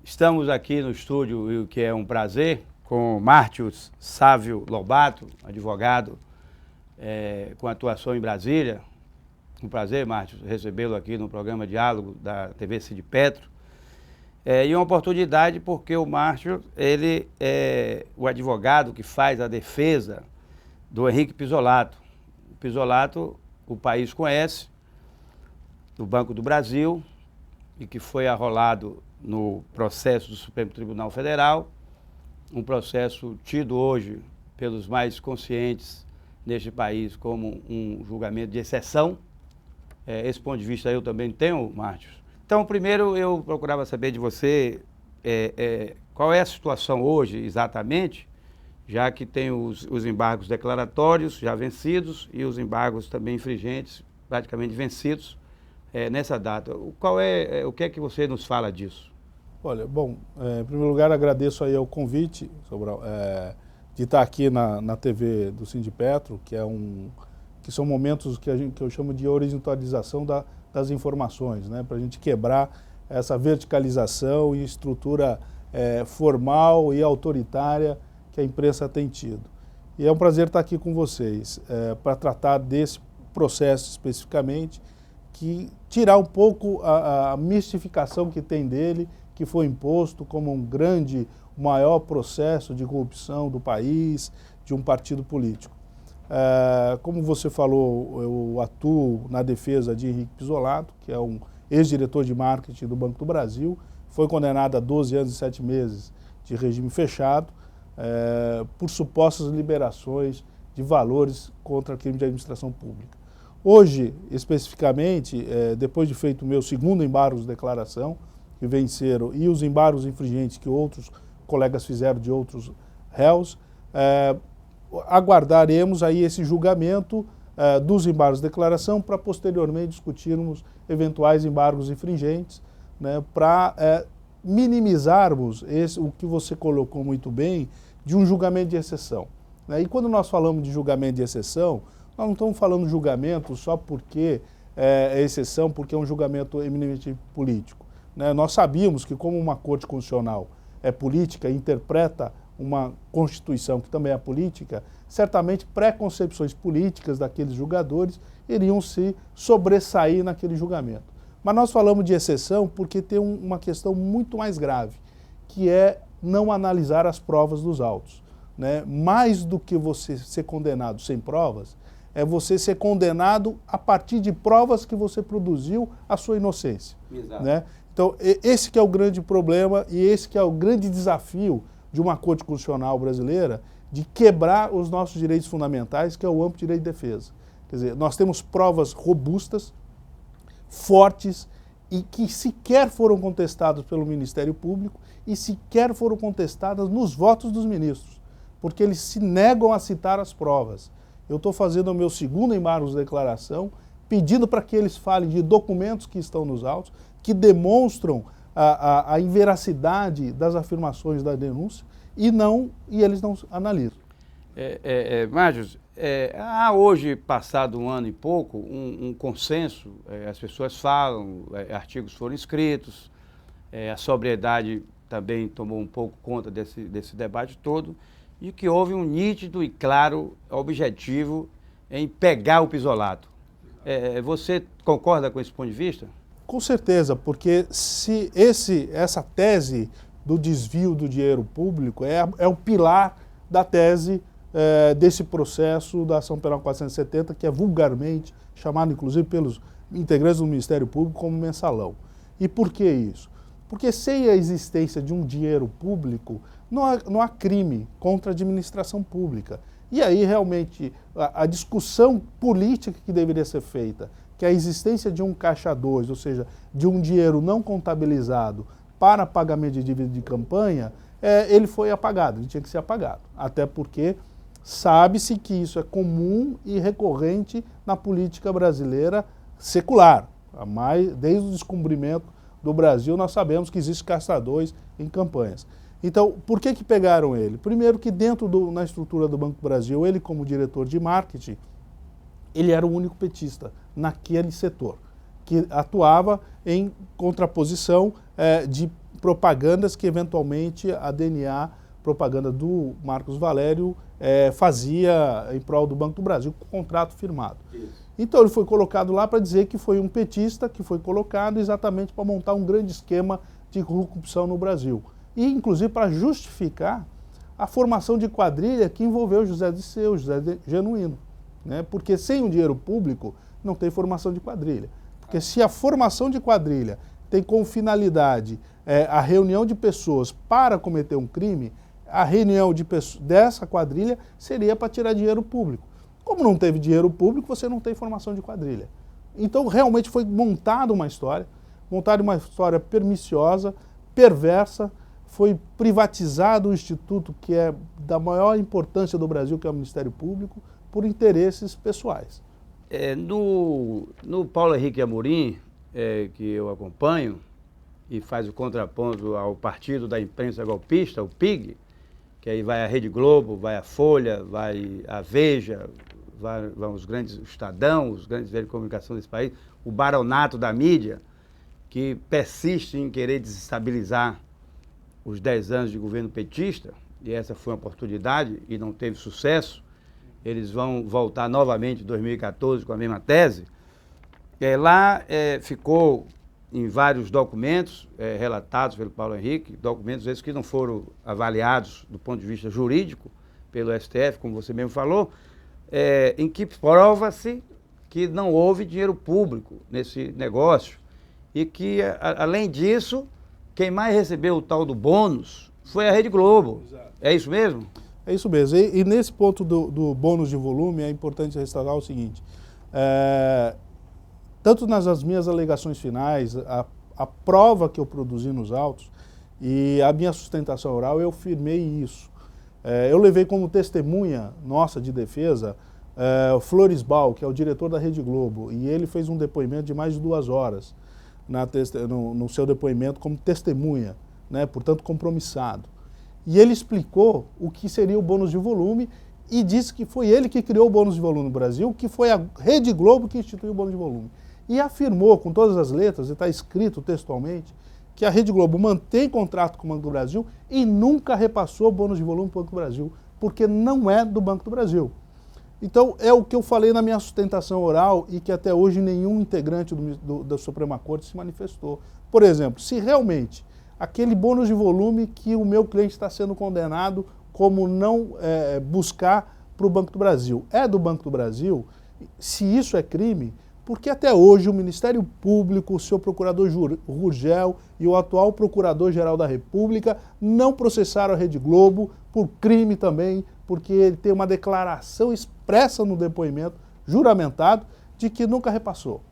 Estamos aqui no estúdio, e o que é um prazer, com Mártios Sávio Lobato, advogado com atuação em Brasília. Um prazer, Mártios, recebê-lo aqui no programa Diálogo da TV Cid Petro. E uma oportunidade porque o Mártios, ele é o advogado que faz a defesa do Henrique Pizzolatto. O Pizzolatto, o país conhece, do Banco do Brasil, e que foi arrolado no processo do Supremo Tribunal Federal, um processo tido hoje pelos mais conscientes neste país como um julgamento de exceção. Esse ponto de vista eu também tenho, Mártios. Então, primeiro eu procurava saber de você qual é a situação hoje exatamente, já que tem os embargos declaratórios já vencidos e os embargos também infringentes praticamente vencidos nessa data. O que é que você nos fala disso? Olha, bom, em primeiro lugar agradeço aí o convite de estar aqui na TV do Cid Petro, que são momentos que eu chamo de horizontalização das informações, né, para a gente quebrar essa verticalização e estrutura formal e autoritária que a imprensa tem tido. E é um prazer estar aqui com vocês para tratar desse processo especificamente, que tirar um pouco a mistificação que tem dele, que foi imposto como o maior processo de corrupção do país, de um partido político. Como você falou, eu atuo na defesa de Henrique Pizzolatto, que é um ex-diretor de marketing do Banco do Brasil, foi condenado a 12 anos e 7 meses de regime fechado por supostas liberações de valores contra crime de administração pública. Hoje, especificamente, depois de feito o meu segundo embargo de declaração, que venceram, e os embargos infringentes que outros colegas fizeram de outros réus, aguardaremos aí esse julgamento dos embargos de declaração para posteriormente discutirmos eventuais embargos infringentes, né, para minimizarmos o que você colocou muito bem, de um julgamento de exceção. Né? E quando nós falamos de julgamento de exceção, nós não estamos falando de julgamento só porque é exceção, porque é um julgamento eminentemente político. Né? Nós sabíamos que como uma Corte Constitucional é política e interpreta uma Constituição que também é política, certamente preconcepções políticas daqueles julgadores iriam se sobressair naquele julgamento. Mas nós falamos de exceção porque tem uma questão muito mais grave, que é não analisar as provas dos autos. Né? Mais do que você ser condenado sem provas, é você ser condenado a partir de provas que você produziu a sua inocência. Exato. Né? Então, esse que é o grande problema e esse que é o grande desafio de uma Corte Constitucional brasileira, de quebrar os nossos direitos fundamentais, que é o amplo direito de defesa. Quer dizer, nós temos provas robustas, fortes, e que sequer foram contestadas pelo Ministério Público e sequer foram contestadas nos votos dos ministros, porque eles se negam a citar as provas. Eu estou fazendo o meu segundo embargo de declaração, pedindo para que eles falem de documentos que estão nos autos, que demonstram a inveracidade das afirmações da denúncia e eles não analisam. Mártios, há hoje, passado um ano e pouco, um consenso, as pessoas falam, artigos foram escritos, a sobriedade também tomou um pouco conta desse debate todo, e que houve um nítido e claro objetivo em pegar o Pizzolatto. Você concorda com esse ponto de vista? Com certeza, porque se essa tese do desvio do dinheiro público é o pilar da tese desse processo da Ação Penal 470, que é vulgarmente chamado, inclusive, pelos integrantes do Ministério Público como mensalão. E por que isso? Porque sem a existência de um dinheiro público, não há crime contra a administração pública. E aí, realmente, a discussão política que deveria ser feita, que a existência de um caixa 2, ou seja, de um dinheiro não contabilizado para pagamento de dívida de campanha, ele foi apagado, ele tinha que ser apagado. Até porque sabe-se que isso é comum e recorrente na política brasileira secular. Desde o descobrimento do Brasil, nós sabemos que existe caixa 2 em campanhas. Então, por que pegaram ele? Primeiro que na estrutura do Banco do Brasil, ele como diretor de marketing, ele era o único petista naquele setor, que atuava em contraposição de propagandas que eventualmente a DNA, propaganda do Marcos Valério, fazia em prol do Banco do Brasil, com contrato firmado. Isso. Então ele foi colocado lá para dizer que foi um petista que foi colocado exatamente para montar um grande esquema de corrupção no Brasil. E inclusive para justificar a formação de quadrilha que envolveu José Disseu, José Genuíno. Né? Porque sem o dinheiro público não tem formação de quadrilha. Porque se a formação de quadrilha tem como finalidade a reunião de pessoas para cometer um crime, a reunião dessa quadrilha seria para tirar dinheiro público. Como não teve dinheiro público, você não tem formação de quadrilha. Então, realmente foi montada uma história perniciosa, perversa, foi privatizado o instituto que é da maior importância do Brasil, que é o Ministério Público, por interesses pessoais. No Paulo Henrique Amorim, que eu acompanho, e faz o contraponto ao Partido da Imprensa Golpista, o PIG, que aí vai a Rede Globo, vai a Folha, vai a Veja, vão os grandes, o Estadão, os grandes veículos de comunicação desse país, o baronato da mídia, que persiste em querer desestabilizar os 10 anos de governo petista, e essa foi uma oportunidade e não teve sucesso. Eles vão voltar novamente em 2014 com a mesma tese. Lá ficou em vários documentos relatados pelo Paulo Henrique, documentos esses que não foram avaliados do ponto de vista jurídico pelo STF, como você mesmo falou, em que prova-se que não houve dinheiro público nesse negócio e que, além disso, quem mais recebeu o tal do bônus foi a Rede Globo. Exato. É isso mesmo? É isso mesmo. E nesse ponto do bônus de volume é importante ressaltar o seguinte, tanto nas minhas alegações finais, a prova que eu produzi nos autos e a minha sustentação oral, eu firmei isso. Eu levei como testemunha nossa de defesa o Floresbal, que é o diretor da Rede Globo, e ele fez um depoimento de mais de 2 horas no seu depoimento como testemunha, né, portanto compromissado. E ele explicou o que seria o bônus de volume e disse que foi ele que criou o bônus de volume no Brasil, que foi a Rede Globo que instituiu o bônus de volume. E afirmou com todas as letras, e está escrito textualmente, que a Rede Globo mantém contrato com o Banco do Brasil e nunca repassou o bônus de volume para o Banco do Brasil, porque não é do Banco do Brasil. Então, é o que eu falei na minha sustentação oral e que até hoje nenhum integrante da Suprema Corte se manifestou. Por exemplo, se realmente aquele bônus de volume que o meu cliente está sendo condenado como não buscar para o Banco do Brasil é do Banco do Brasil, se isso é crime, porque até hoje o Ministério Público, o seu procurador Rugel e o atual Procurador-Geral da República não processaram a Rede Globo por crime também, porque ele tem uma declaração expressa no depoimento, juramentado, de que nunca repassou.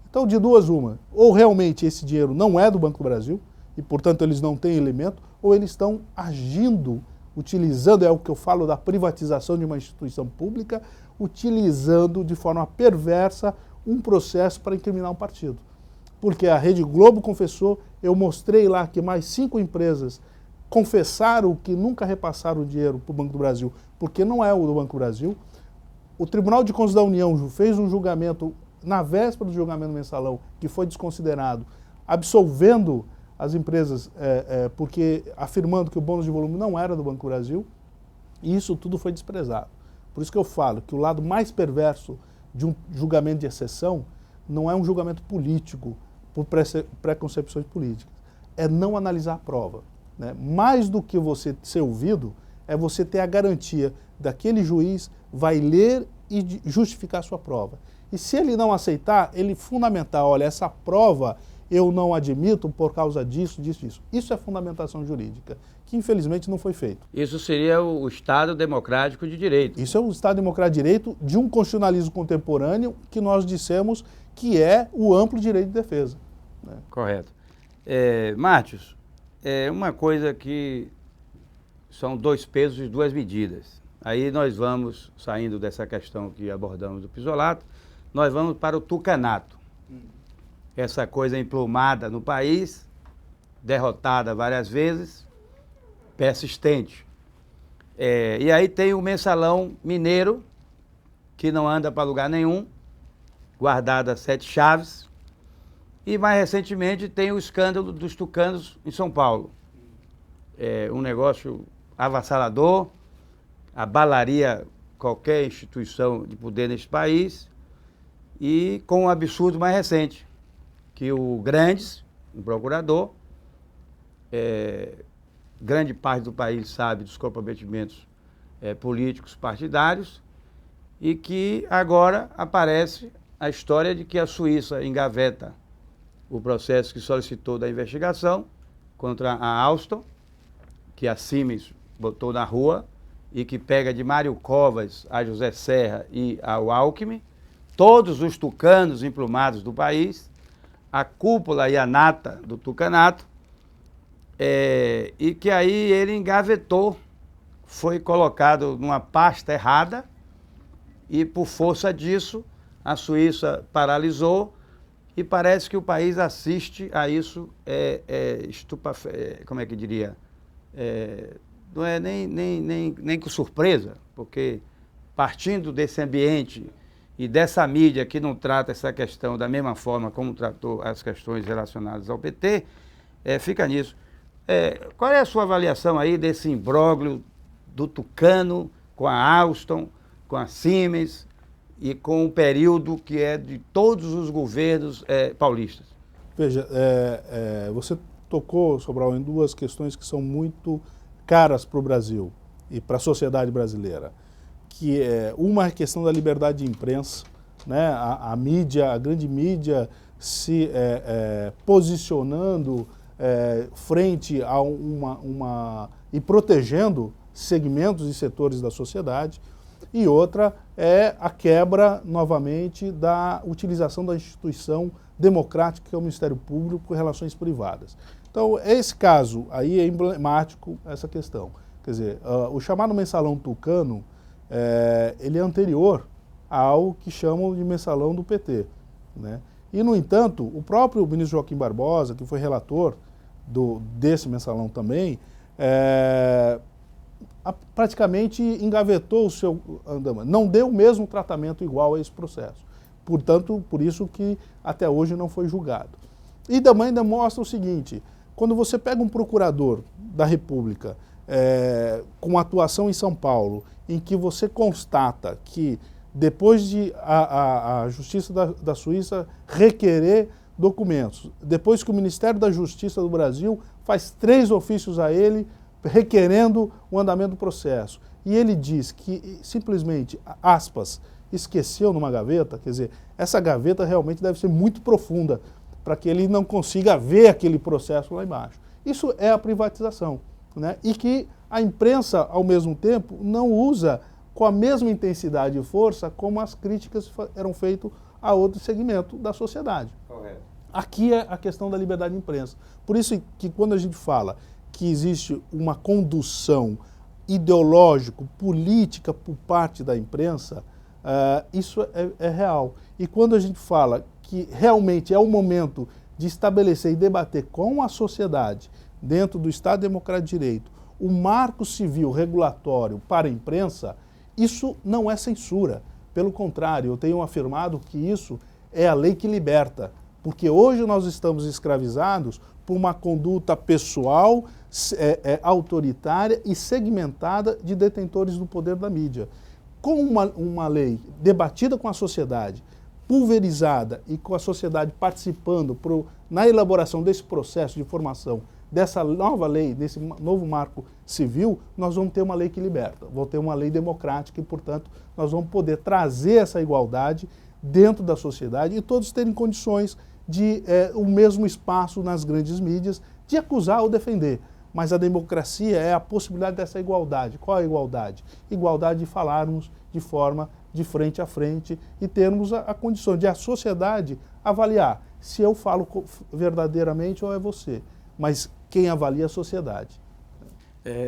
Então, de duas uma, ou realmente esse dinheiro não é do Banco do Brasil, e portanto eles não têm elemento, ou eles estão agindo, utilizando, é o que eu falo da privatização de uma instituição pública, utilizando de forma perversa um processo para incriminar um partido. Porque a Rede Globo confessou, eu mostrei lá que mais 5 empresas confessaram que nunca repassaram o dinheiro para o Banco do Brasil, porque não é o do Banco do Brasil. O Tribunal de Contas da União fez um julgamento na véspera do julgamento do mensalão, que foi desconsiderado, absolvendo as empresas, porque afirmando que o bônus de volume não era do Banco do Brasil, e isso tudo foi desprezado. Por isso que eu falo que o lado mais perverso de um julgamento de exceção não é um julgamento político, por preconcepções políticas, é não analisar a prova. Né? Mais do que você ser ouvido, é você ter a garantia daquele juiz vai ler e justificar a sua prova. E se ele não aceitar, ele fundamentar, olha, essa prova eu não admito por causa disso, disso, disso. Isso é fundamentação jurídica, que infelizmente não foi feito. Isso seria o Estado democrático de direito. Isso é o Estado democrático de direito de um constitucionalismo contemporâneo que nós dissemos que é o amplo direito de defesa. Né? Correto. Mártios, uma coisa que são 2 pesos e 2 medidas. Aí nós vamos, saindo dessa questão que abordamos do pisolato, nós vamos para o tucanato. Essa coisa emplumada no país, derrotada várias vezes, persistente. E aí tem o mensalão mineiro, que não anda para lugar nenhum, guardado a 7 chaves, E mais recentemente tem o escândalo dos tucanos em São Paulo. É um negócio avassalador, abalaria qualquer instituição de poder nesse país, e com um absurdo mais recente, que o Grandes, um procurador, grande parte do país sabe dos comprometimentos políticos partidários, e que agora aparece a história de que a Suíça engaveta o processo que solicitou da investigação contra a Alstom, que a Siemens botou na rua, e que pega de Mário Covas a José Serra e ao Alckmin, todos os tucanos emplumados do país, a cúpula e a nata do tucanato, e que aí ele engavetou, foi colocado numa pasta errada, e por força disso a Suíça paralisou, e parece que o país assiste a isso como é que diria? Não é nem com surpresa, porque partindo desse ambiente e dessa mídia que não trata essa questão da mesma forma como tratou as questões relacionadas ao PT, fica nisso. Qual é a sua avaliação aí desse imbróglio do tucano com a Alstom, com a Siemens e com o período que é de todos os governos paulistas? Veja, você tocou, Sobral, em duas questões que são muito caras para o Brasil e para a sociedade brasileira, que é uma questão da liberdade de imprensa, né? A mídia, a grande mídia se posicionando frente a e protegendo segmentos e setores da sociedade, e outra é a quebra, novamente, da utilização da instituição democrática, que é o Ministério Público, por relações privadas. Então, esse caso aí é emblemático, essa questão. Quer dizer, o chamado mensalão tucano, ele é anterior ao que chamam de mensalão do PT, né? E, no entanto, o próprio ministro Joaquim Barbosa, que foi relator desse mensalão também, praticamente engavetou o seu andamento, não deu o mesmo tratamento igual a esse processo. Portanto, por isso que até hoje não foi julgado. E também demonstra o seguinte: quando você pega um procurador da República com atuação em São Paulo, em que você constata que depois de a Justiça da Suíça requerer documentos, depois que o Ministério da Justiça do Brasil faz 3 ofícios a ele requerendo o andamento do processo, e ele diz que simplesmente, aspas, esqueceu numa gaveta, quer dizer, essa gaveta realmente deve ser muito profunda para que ele não consiga ver aquele processo lá embaixo. Isso é a privatização, né? E que a imprensa, ao mesmo tempo, não usa com a mesma intensidade e força como as críticas eram feitas a outro segmento da sociedade. Correto. Aqui é a questão da liberdade de imprensa. Por isso que quando a gente fala que existe uma condução ideológico-política por parte da imprensa, isso é real. E quando a gente fala que realmente é o momento de estabelecer e debater com a sociedade, dentro do Estado Democrático de Direito, o marco civil regulatório para a imprensa, isso não é censura. Pelo contrário, eu tenho afirmado que isso é a lei que liberta, porque hoje nós estamos escravizados por uma conduta pessoal, autoritária e segmentada de detentores do poder da mídia. Com uma lei debatida com a sociedade, pulverizada e com a sociedade participando na elaboração desse processo de formação dessa nova lei, desse novo marco civil, nós vamos ter uma lei que liberta, vamos ter uma lei democrática e, portanto, nós vamos poder trazer essa igualdade dentro da sociedade e todos terem condições de o mesmo espaço nas grandes mídias de acusar ou defender. Mas a democracia é a possibilidade dessa igualdade. Qual é a igualdade? Igualdade de falarmos de forma de frente a frente e termos a condição de a sociedade avaliar se eu falo verdadeiramente ou é você. Mas quem avalia é a sociedade.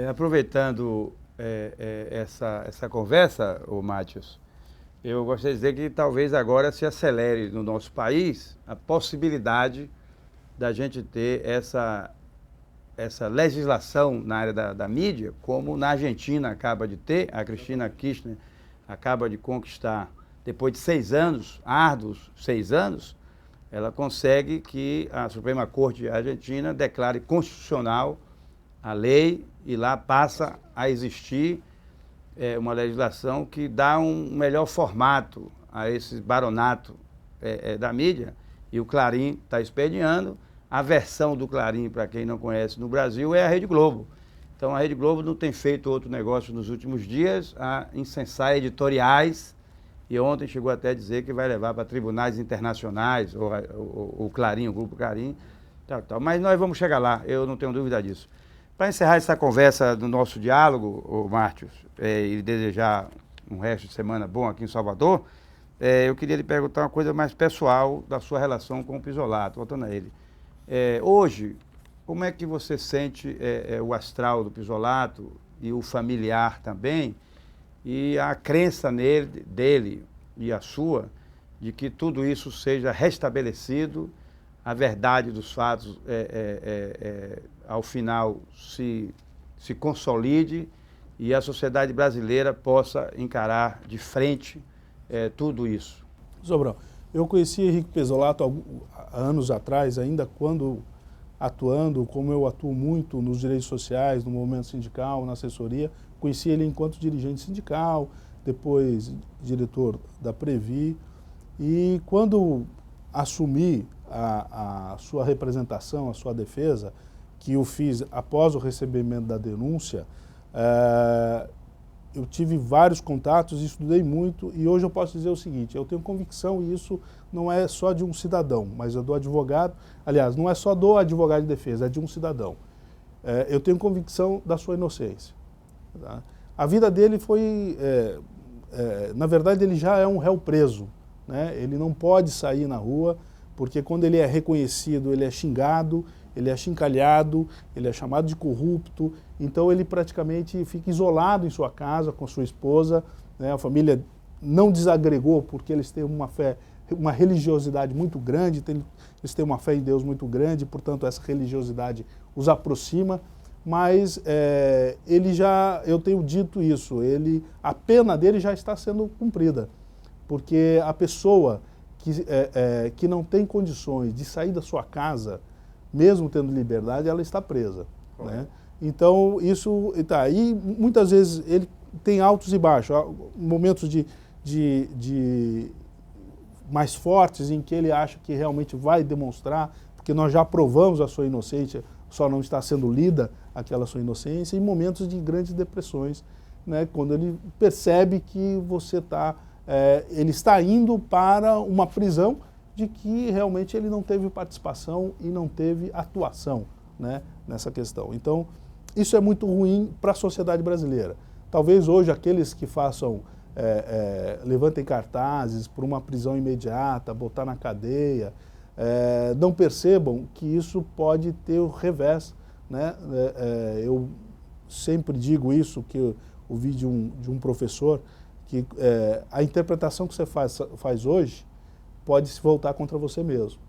Aproveitando essa conversa, Matius, eu gostaria de dizer que talvez agora se acelere no nosso país a possibilidade da gente ter essa legislação na área da mídia, como na Argentina acaba de ter, a Cristina Kirchner acaba de conquistar, depois de 6 anos, árduos 6 anos, ela consegue que a Suprema Corte Argentina declare constitucional a lei e lá passa a existir uma legislação que dá um melhor formato a esse baronato da mídia, e o Clarim está expediando. A versão do Clarim, para quem não conhece no Brasil, é a Rede Globo. Então a Rede Globo não tem feito outro negócio nos últimos dias a incensar editoriais, e ontem chegou até a dizer que vai levar para tribunais internacionais, o Clarim, o Grupo Clarim, tal. Mas nós vamos chegar lá, eu não tenho dúvida disso. Para encerrar essa conversa do nosso diálogo, Márcio, e desejar um resto de semana bom aqui em Salvador, eu queria lhe perguntar uma coisa mais pessoal da sua relação com o Pizzolatto, voltando a ele. Hoje, como é que você sente o astral do Pizzolatto e o familiar também, e a crença dele e a sua, de que tudo isso seja restabelecido, a verdade dos fatos ao final se consolide e a sociedade brasileira possa encarar de frente tudo isso? Sobrão, eu conheci Henrique Pizzolatto há anos atrás, ainda quando atuando, como eu atuo muito nos direitos sociais, no movimento sindical, na assessoria. Conheci ele enquanto dirigente sindical, depois diretor da Previ, e quando assumi a sua representação, a sua defesa, que eu fiz após o recebimento da denúncia, eu tive vários contatos, estudei muito, e hoje eu posso dizer o seguinte: eu tenho convicção, e isso não é só de um cidadão, mas é do advogado, aliás, não é só do advogado de defesa, é de um cidadão. Eu tenho convicção da sua inocência. Tá? A vida dele foi, na verdade, ele já é um réu preso, né? Ele não pode sair na rua, porque quando ele é reconhecido, ele é xingado, ele é achincalhado, ele é chamado de corrupto, então ele praticamente fica isolado em sua casa com sua esposa, né? A família não desagregou porque eles têm uma fé, uma religiosidade muito grande, eles têm uma fé em Deus muito grande, portanto essa religiosidade os aproxima, mas eu tenho dito isso, a pena dele já está sendo cumprida, porque a pessoa que não tem condições de sair da sua casa, mesmo tendo liberdade, ela está presa. Né? Então, isso está aí. Muitas vezes ele tem altos e baixos, momentos de mais fortes em que ele acha que realmente vai demonstrar, porque nós já provamos a sua inocência, só não está sendo lida aquela sua inocência, e momentos de grandes depressões, né? Quando ele percebe que ele está indo para uma prisão de que realmente ele não teve participação e não teve atuação, né, nessa questão. Então, isso é muito ruim para a sociedade brasileira. Talvez hoje aqueles que levantem cartazes por uma prisão imediata, botar na cadeia, não percebam que isso pode ter o revés. Né? Eu sempre digo isso, que eu ouvi de um professor, que a interpretação que você faz hoje pode se voltar contra você mesmo.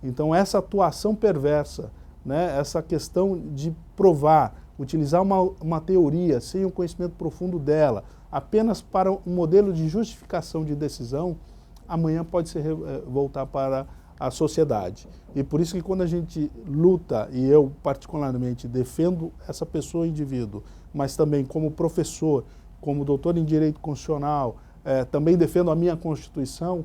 Então essa atuação perversa, né, essa questão de provar, utilizar uma teoria sem o conhecimento profundo dela, apenas para um modelo de justificação de decisão, amanhã pode se voltar para a sociedade. E por isso que quando a gente luta, e eu particularmente defendo essa pessoa, indivíduo, mas também como professor, como doutor em Direito Constitucional, também defendo a minha Constituição,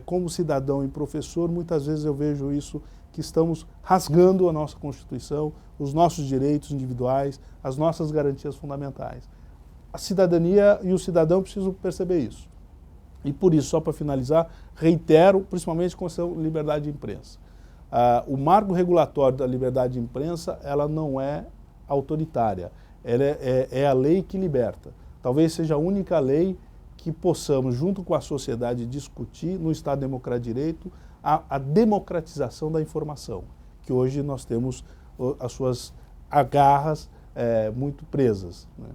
como cidadão e professor, muitas vezes eu vejo isso, que estamos rasgando a nossa Constituição, os nossos direitos individuais, as nossas garantias fundamentais. A cidadania e o cidadão precisam perceber isso. E por isso, só para finalizar, reitero, principalmente com a liberdade de imprensa. O marco regulatório da liberdade de imprensa, ela não é autoritária, ela é a lei que liberta. Talvez seja a única lei que possamos, junto com a sociedade, discutir no Estado Democrático de Direito a democratização da informação, que hoje nós temos as suas agarras muito presas. Né?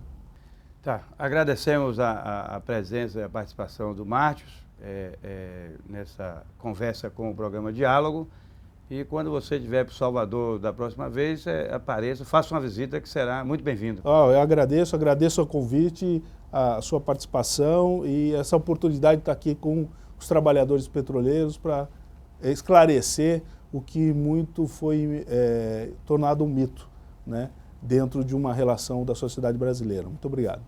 Tá, agradecemos a presença e a participação do Márcio nessa conversa com o programa Diálogo, e quando você estiver para o Salvador da próxima vez, apareça, faça uma visita que será muito bem-vindo. Eu agradeço o convite, a sua participação e essa oportunidade de estar aqui com os trabalhadores petroleiros para esclarecer o que muito foi tornado um mito, né, dentro de uma relação da sociedade brasileira. Muito obrigado.